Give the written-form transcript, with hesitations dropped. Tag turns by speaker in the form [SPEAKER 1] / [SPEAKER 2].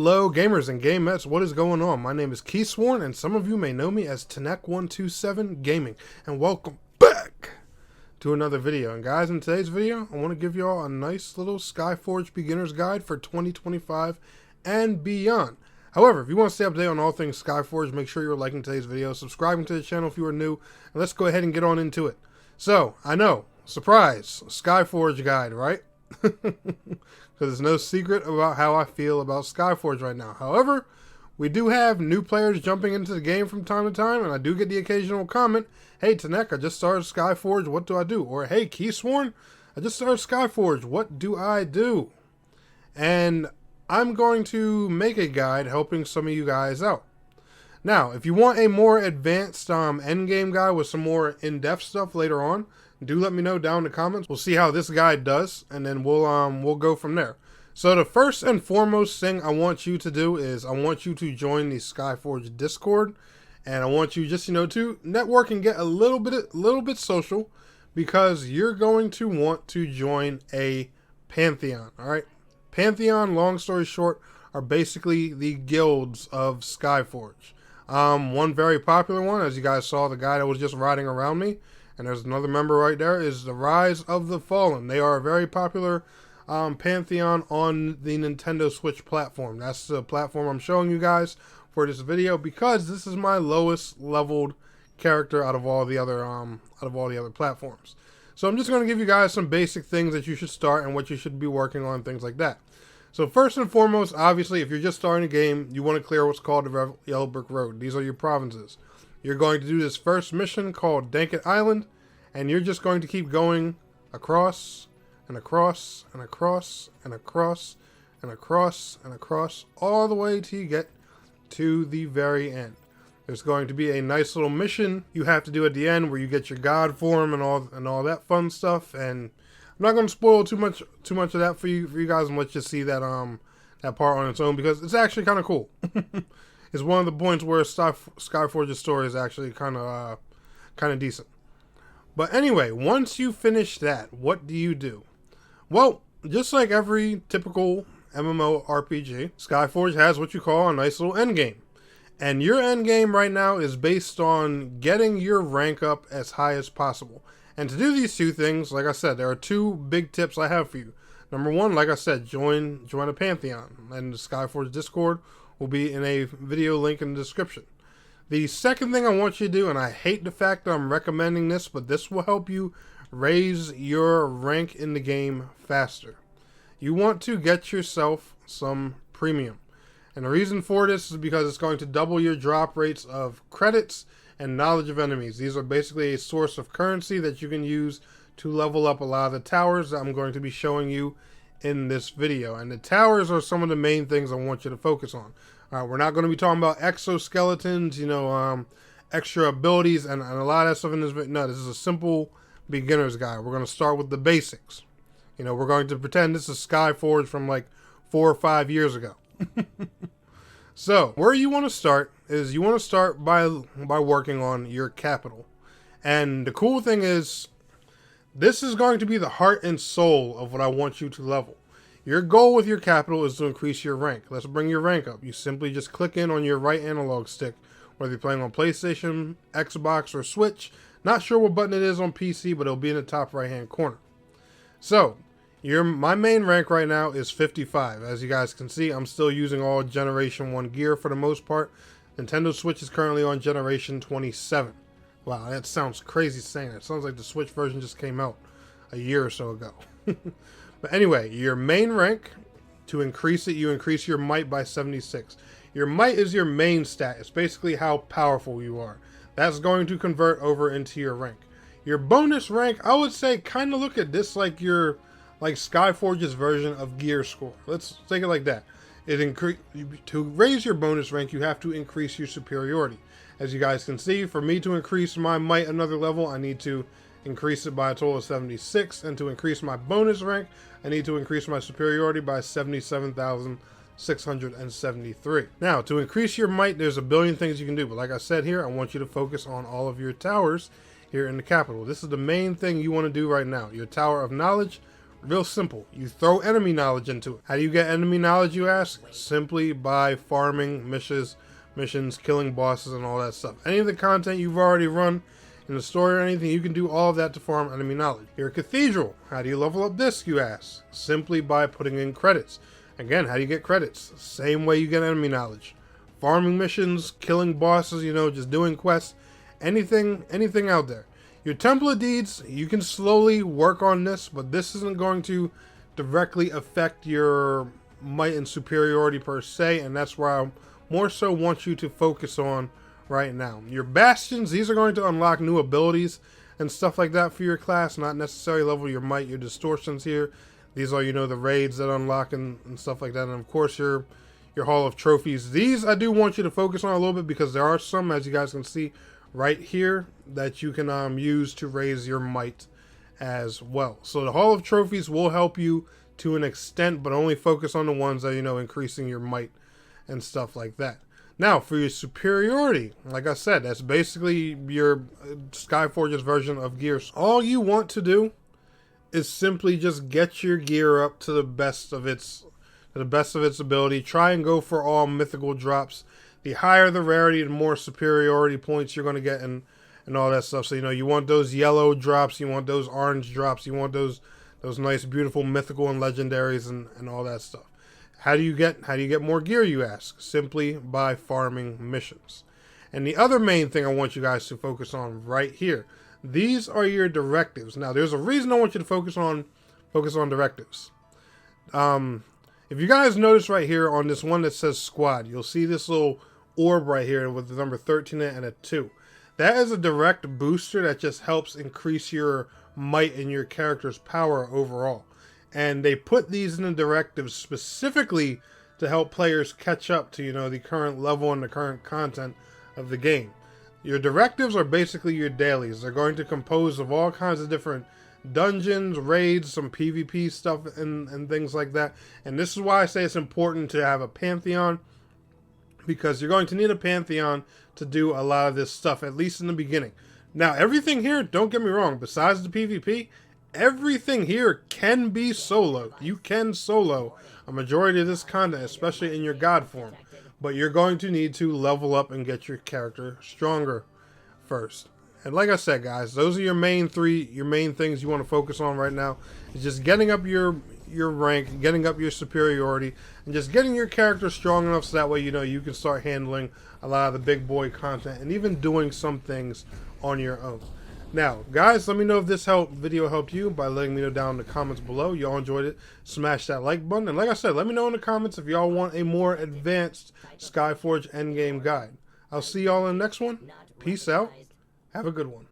[SPEAKER 1] Hello gamers and gamettes, what is going on? My name is Keysworn and some of you may know me as Tenek127 Gaming, and welcome back to another video. And guys, in today's video I want to give you all a nice little Skyforge beginner's guide for 2025 and beyond. However, if you want to stay up to date on all things Skyforge, make sure you're liking today's video, subscribing to the channel if you are new, and let's go ahead and get on into it. So, I know, surprise, Skyforge guide, right? Because there's no secret about how I feel about Skyforge right now. However, we do have new players jumping into the game from time to time, and I do get the occasional comment, hey Tenek, I just started Skyforge, what do I do? Or hey Keysworn, I just started Skyforge, what do I do? And I'm going to make a guide helping some of you guys out. Now, if you want a more advanced endgame guide with some more in-depth stuff later on, do let me know down in the comments. We'll see how this guide does, and then we'll go from there. So the first and foremost thing I want you to do is I want you to join the Skyforge Discord, and I want you just to network and get a little bit social, because you're going to want to join a pantheon. All right, pantheon, long story short, are basically the guilds of Skyforge. One very popular one, as you guys saw, the guy that was just riding around me. And there's another member right there, is the Rise of the Fallen. They are a very popular pantheon on the Nintendo Switch platform. That's the platform I'm showing you guys for this video, because this is my lowest leveled character out of all the other platforms. So I'm just going to give you guys some basic things that you should start and what you should be working on, things like that. So first and foremost, obviously, if you're just starting a game, you want to clear what's called the Yellow Brick Road. These are your provinces. You're going to do this first mission called Danket Island, and you're just going to keep going across and across and across and across and across and across all the way till you get to the very end. There's going to be a nice little mission you have to do at the end where you get your god form and all that fun stuff. And I'm not going to spoil too much of that for you guys, and let you see that that part on its own, because it's actually kind of cool. Is one of the points where Skyforge's story is actually kind of decent. But anyway, once you finish that, what do you do? Well, just like every typical MMO RPG, Skyforge has what you call a nice little endgame. And your endgame right now is based on getting your rank up as high as possible. And to do these two things, like I said, there are two big tips I have for you. Number one, like I said, join a pantheon, and the Skyforge Discord will be in a video link in the description. The second thing I want you to do, and I hate the fact that I'm recommending this, but this will help you raise your rank in the game faster. You want to get yourself some premium. And the reason for this is because it's going to double your drop rates of credits and knowledge of enemies. These are basically a source of currency that you can use to level up a lot of the towers that I'm going to be showing you in this video. And the towers are some of the main things I want you to focus on. We're not going to be talking about exoskeletons, extra abilities and a lot of that stuff in this video. No, this is a simple beginner's guide. We're going to start with the basics. We're going to pretend this is Skyforge from like 4 or 5 years ago. So where you want to start is you want to start by working on your capital. And the cool thing is, this is going to be the heart and soul of what I want you to level. Your goal with your capital is to increase your rank. Let's bring your rank up. You simply just click in on your right analog stick, whether you're playing on PlayStation, Xbox, or Switch. Not sure what button it is on PC, but it'll be in the top right hand corner. So, my main rank right now is 55. As you guys can see, I'm still using all Generation 1 gear for the most part. Nintendo Switch is currently on Generation 27. Wow, that sounds crazy saying that. It sounds like the Switch version just came out a year or so ago. But anyway, your main rank, to increase it, you increase your might by 76. Your might is your main stat. It's basically how powerful you are. That's going to convert over into your rank. Your bonus rank, I would say, kind of look at this like Skyforge's version of gear score. Let's take it like that. To raise your bonus rank, you have to increase your superiority. As you guys can see, for me to increase my might another level, I need to increase it by a total of 76, and to increase my bonus rank, I need to increase my superiority by 77,673. Now, to increase your might, there's a billion things you can do, but like I said here, I want you to focus on all of your towers here in the capital. This is the main thing you want to do right now. Your Tower of Knowledge, Real simple. You throw enemy knowledge into it. How do you get enemy knowledge, you ask? Simply by farming missions, killing bosses, and all that stuff. Any of the content you've already run in the story or anything, you can do all of that to farm enemy knowledge. Your cathedral. How do you level up this, you ask? Simply by putting in credits. Again, how do you get credits? Same way you get enemy knowledge. Farming missions, killing bosses, you know, just doing quests, anything out there. Your Temple of Deeds, you can slowly work on this, but this isn't going to directly affect your might and superiority per se, and that's where I more so want you to focus on right now. Your Bastions, these are going to unlock new abilities and stuff like that for your class, not necessarily level your might, your distortions here. These are, you know, the raids that unlock and stuff like that, and of course your Hall of Trophies. These I do want you to focus on a little bit because there are some, as you guys can see, right here that you can use to raise your might as well. So the Hall of Trophies will help you to an extent, but only focus on the ones that, you know, increasing your might and stuff like that. Now for your superiority, like I said, that's basically your Skyforge's version of gears. All you want to do is simply just get your gear up to the best of its ability. Try and go for all mythical drops. The higher the rarity, the more superiority points you're going to get and all that stuff. So, you know, you want those yellow drops, you want those orange drops, you want those nice, beautiful mythical and legendaries and all that stuff. How do you get more gear, you ask? Simply by farming missions. And the other main thing I want you guys to focus on right here, these are your directives. Now, there's a reason I want you to focus on directives. If you guys notice right here on this one that says squad, you'll see this little orb right here with the number 13 and a 2. That is a direct booster that just helps increase your might and your character's power overall. And they put these in the directives specifically to help players catch up to, you know, the current level and the current content of the game. Your directives are basically your dailies. They're going to compose of all kinds of different dungeons, raids, some PvP stuff and things like that. And this is why I say it's important to have a pantheon, because you're going to need a pantheon to do a lot of this stuff, at least in the beginning. Now, everything here, don't get me wrong, besides the PvP, everything here can be soloed. You can solo a majority of this content, especially in your god form. But you're going to need to level up and get your character stronger first. And like I said, guys, those are your main things you want to focus on right now. Is just getting up your rank, getting up your superiority, and just getting your character strong enough so that way, you know, you can start handling a lot of the big boy content and even doing some things on your own. Now, guys, let me know if this video helped you by letting me know down in the comments below. Y'all enjoyed it, smash that like button. And like I said, let me know in the comments if y'all want a more advanced Skyforge Endgame guide. I'll see y'all in the next one. Peace out. Have a good one.